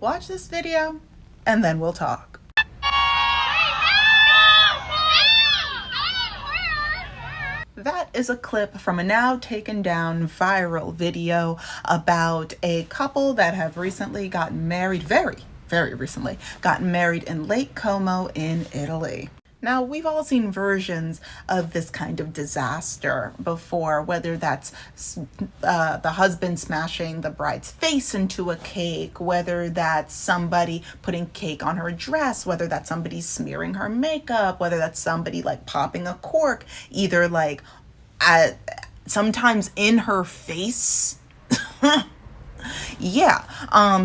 Watch this video and then we'll talk. That is a clip from a now taken down viral video about a couple that have recently gotten married, very recently, gotten married in Lake Como in Italy. Now, we've all seen versions of this kind of disaster before, whether that's the husband smashing the bride's face into a cake, whether that's somebody putting cake on her dress, whether that's somebody smearing her makeup, whether that's somebody like popping a cork, either like sometimes in her face. Yeah.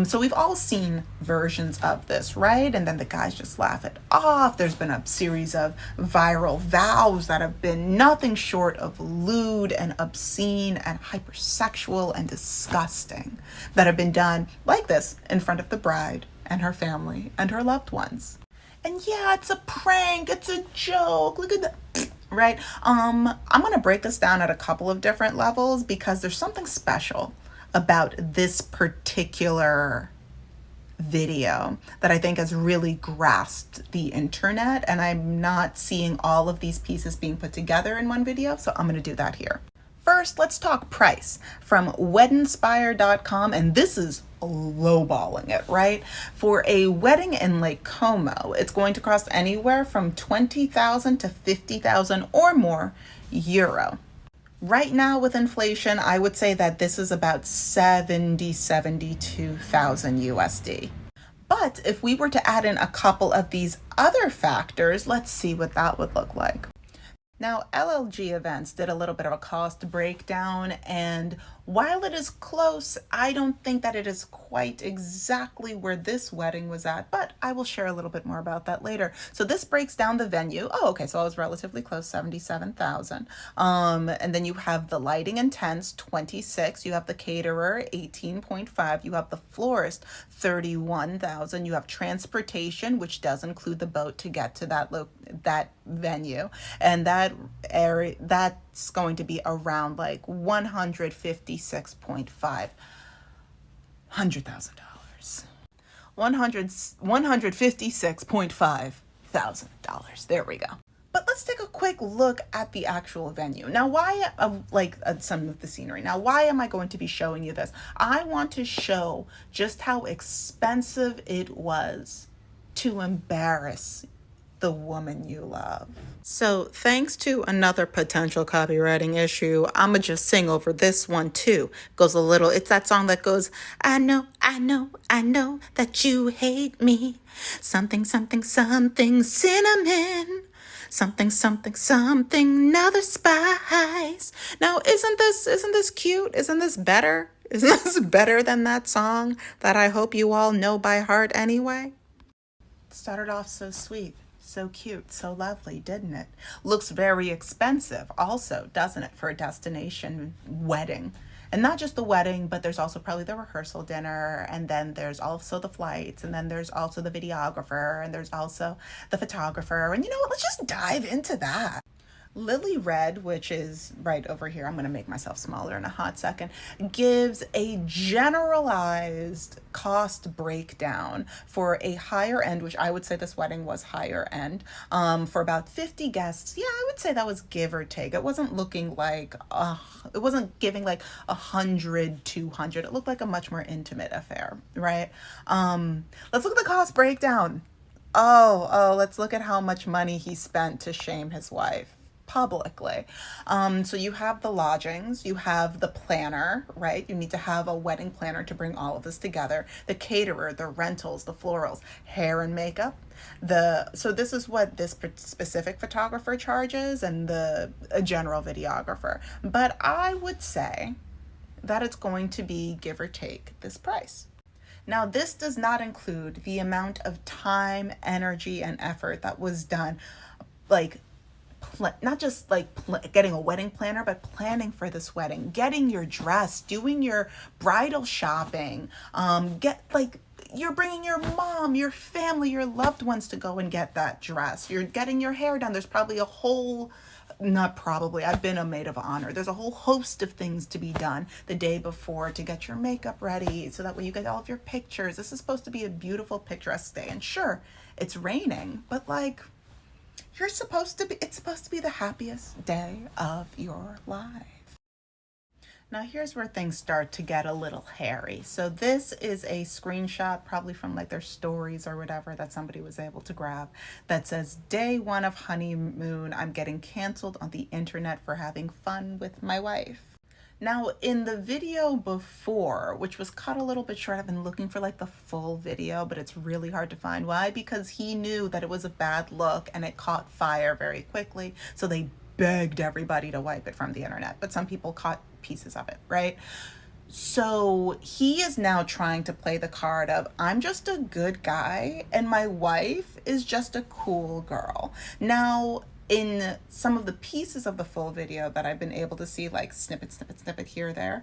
So we've all seen versions of this, right? And then the guys just laugh it off. There's been a series of viral vows that have been nothing short of lewd and obscene and hypersexual and disgusting that have been done like this in front of the bride and her family and her loved ones. And yeah, it's a prank, it's a joke. Look at the right. I'm going to break this down at a couple of different levels because there's something special about this particular video that I think has really grasped the internet, and I'm not seeing all of these pieces being put together in one video, so I'm going to do that here. First, let's talk price from weddinspire.com, and this is lowballing it, right? For a wedding in Lake Como, it's going to cost anywhere from 20,000 to 50,000 or more euro. Right now with inflation, I would say that this is about 72,000 USD. But if we were to add in a couple of these other factors, let's see what that would look like. Now, LLG Events did a little bit of a cost breakdown, and while it is close, I don't think that it is quite exactly where this wedding was at, but I will share a little bit more about that later. So this breaks down the venue. Oh, okay, so I was relatively close, 77,000. And then you have the lighting and tents, 26. You have the caterer, 18.5. You have the florist, 31,000. You have transportation, which does include the boat to get to that venue, and that area that's going to be around like 156.5 $100,000. 156.5 thousand dollars. There we go. But let's take a quick look at the actual venue. Now, why, some of the scenery. Now, why am I going to be showing you this? I want to show just how expensive it was to embarrass the woman you love. So thanks to another potential copywriting issue, I'ma just sing over this one too. Goes a little, it's that song that goes, I know that you hate me. Something, something, something, cinnamon. Something, something, something, another spice. Now, isn't this cute? Isn't this better? Isn't this better than that song that I hope you all know by heart anyway? It started off so sweet. So cute, so lovely, didn't it? Looks very expensive also, doesn't it, for a destination wedding? And not just the wedding, but there's also probably the rehearsal dinner, and then there's also the flights, and then there's also the videographer, and there's also the photographer. And you know what, let's just dive into that. Lily Red, which is right over here, I'm going to make myself smaller in a hot second, gives a generalized cost breakdown for a higher end, which I would say this wedding was higher end, for about 50 guests. Yeah, I would say that was give or take. It wasn't looking like, it wasn't giving like 100, 200. It looked like a much more intimate affair, right? Let's look at the cost breakdown. Oh, let's look at how much money he spent to shame his wife publicly. So you have the lodgings, you have the planner, right? You need to have a wedding planner to bring all of this together. The caterer, the rentals, the florals, hair and makeup. So this is what this specific photographer charges, and a general videographer. But I would say that it's going to be, give or take, this price. Now, this does not include the amount of time, energy, and effort that was done, like not just like getting a wedding planner, but planning for this wedding, getting your dress, doing your bridal shopping, you're bringing your mom, your family, your loved ones to go and get that dress. You're getting your hair done. There's probably a whole not probably, I've been a maid of honor. There's a whole host of things to be done the day before to get your makeup ready so that way you get all of your pictures. This is supposed to be a beautiful, picturesque day. And sure, it's raining, but like, it's supposed to be the happiest day of your life. Now here's where things start to get a little hairy. So this is a screenshot, probably from like their stories or whatever, that somebody was able to grab, that says, "Day 1 of honeymoon, I'm getting canceled on the internet for having fun with my wife." Now in the video before, which was cut a little bit short, I've been looking for like the full video, but it's really hard to find. Why? Because he knew that it was a bad look and it caught fire very quickly. So they begged everybody to wipe it from the internet, but some people caught pieces of it, right? So he is now trying to play the card of, I'm just a good guy and my wife is just a cool girl. Now, in some of the pieces of the full video that I've been able to see, like snippet here, there,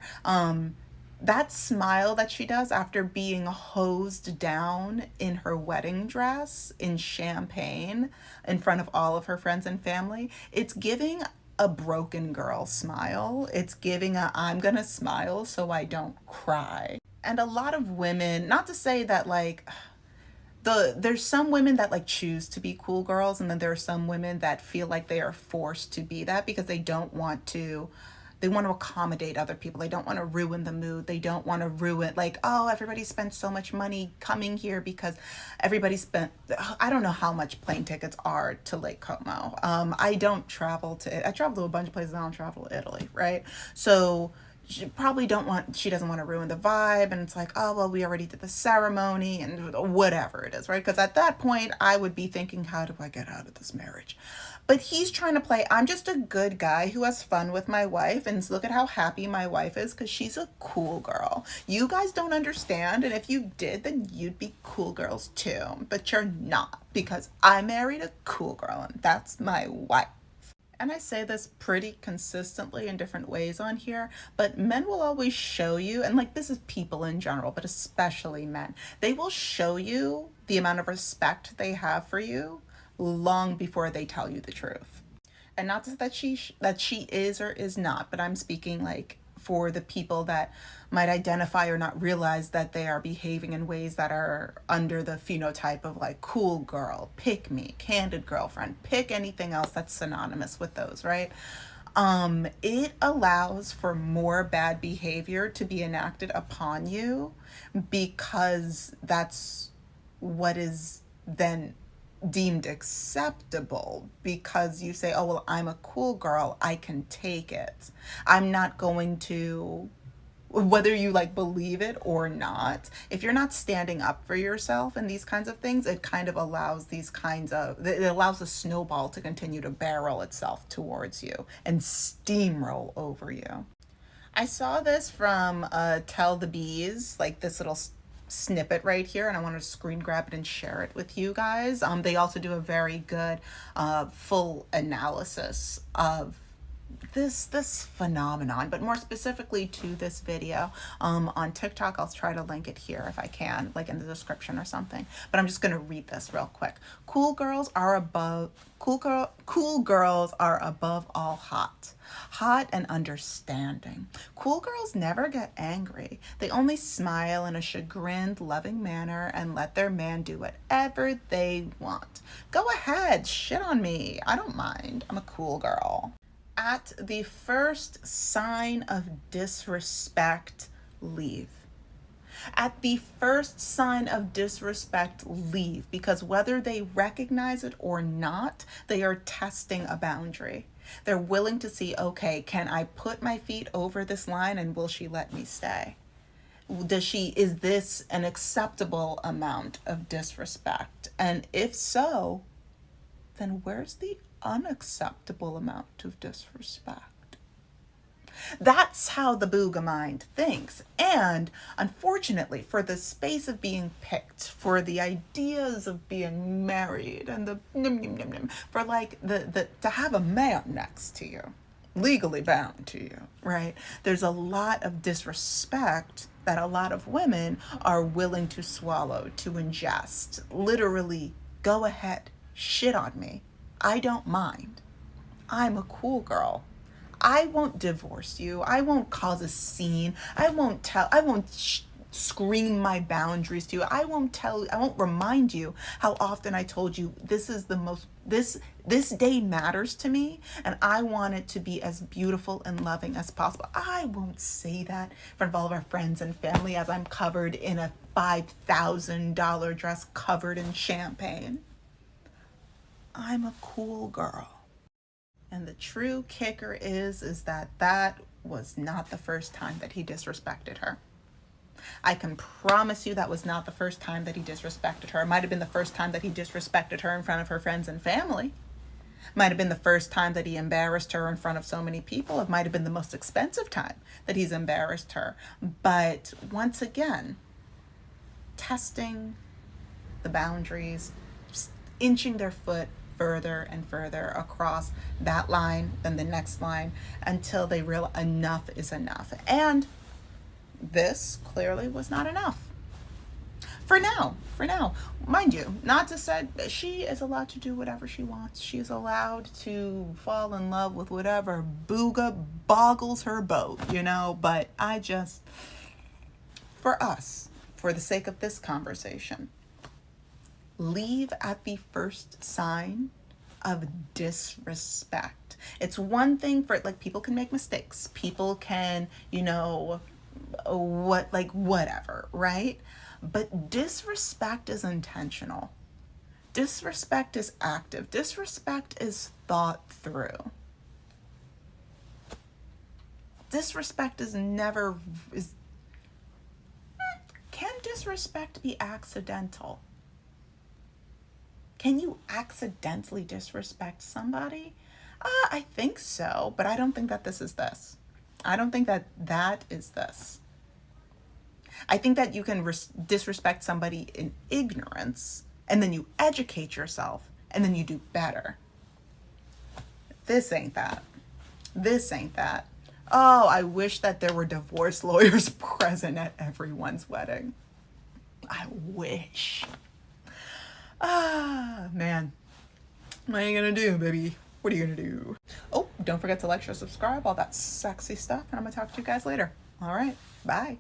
that smile that she does after being hosed down in her wedding dress in champagne in front of all of her friends and family, it's giving a broken girl smile. It's giving a, I'm gonna smile so I don't cry. And a lot of women, not to say that like, there's some women that like choose to be cool girls, and then there are some women that feel like they are forced to be that because they want to accommodate other people. They don't want to ruin the mood. They don't want to ruin, like, oh, everybody spent so much money coming here because everybody spent, I don't know how much plane tickets are to Lake Como. I travel to a bunch of places. I don't travel to Italy, right? So she doesn't want to ruin the vibe. And it's like, oh, well, we already did the ceremony and whatever it is, right? Because at that point I would be thinking, how do I get out of this marriage? But he's trying to play, I'm just a good guy who has fun with my wife, and look at how happy my wife is because she's a cool girl. You guys don't understand, and if you did, then you'd be cool girls too. But you're not, because I married a cool girl, and that's my wife. And I say this pretty consistently in different ways on here, but men will always show you, and like this is people in general, but especially men, they will show you the amount of respect they have for you long before they tell you the truth. And not that she is or is not, but I'm speaking like for the people that might identify or not realize that they are behaving in ways that are under the phenotype of like cool girl, pick me, candid girlfriend, pick anything else that's synonymous with those, right? It allows for more bad behavior to be enacted upon you because that's what is then deemed acceptable, because you say, oh, well, I'm a cool girl, I can take it. I'm not going to, whether you like believe it or not, if you're not standing up for yourself and these kinds of things, it kind of allows it allows the snowball to continue to barrel itself towards you and steamroll over you. I saw this from Tell the Bees, like this little snippet right here, and I wanted to screen grab it and share it with you guys. They also do a very good full analysis of this phenomenon, but more specifically to this video on TikTok. I'll try to link it here if I can, like in the description or something. But I'm just gonna read this real quick. Cool girls are above all hot and understanding. Cool girls never get angry. They only smile in a chagrined, loving manner and let their man do whatever they want. Go ahead, shit on me. I don't mind. I'm a cool girl. At the first sign of disrespect, leave. At the first sign of disrespect, leave, because whether they recognize it or not, they are testing a boundary. They're willing to see, okay, can I put my feet over this line and will she let me stay? Is this an acceptable amount of disrespect? And if so, then where's the unacceptable amount of disrespect? That's how the booga mind thinks. And unfortunately, for the space of being picked, for the ideas of being married, and for like to have a man next to you, legally bound to you, right? There's a lot of disrespect that a lot of women are willing to swallow, to ingest. Literally, go ahead, shit on me. I don't mind. I'm a cool girl. I won't divorce you. I won't cause a scene. I won't scream my boundaries to you. I won't remind you how often I told you this day matters to me and I want it to be as beautiful and loving as possible. I won't say that in front of all of our friends and family as I'm covered in a $5,000 dress covered in champagne. I'm a cool girl. And the true kicker is that was not the first time that he disrespected her. I can promise you that was not the first time that he disrespected her. It might have been the first time that he disrespected her in front of her friends and family. Might have been the first time that he embarrassed her in front of so many people. It might have been the most expensive time that he's embarrassed her. But once again, testing the boundaries, inching their foot further and further across that line, then the next line, until they realize enough is enough. And this clearly was not enough. For now. Mind you, not to say she is allowed to do whatever she wants. She is allowed to fall in love with whatever booga boggles her boat, but for us, for the sake of this conversation, leave at the first sign of disrespect. It's one thing for people can make mistakes. People can, whatever, right? But disrespect is intentional. Disrespect is active. Disrespect is thought through. Disrespect can disrespect be accidental? Can you accidentally disrespect somebody? I think so, but I don't think that this is this. I don't think that is this. I think that you can disrespect somebody in ignorance, and then you educate yourself, and then you do better. This ain't that. This ain't that. Oh, I wish that there were divorce lawyers present at everyone's wedding. I wish. Man. What are you gonna do, baby? What are you gonna do? Oh, don't forget to like, share, subscribe, all that sexy stuff, and I'm gonna talk to you guys later. All right, bye.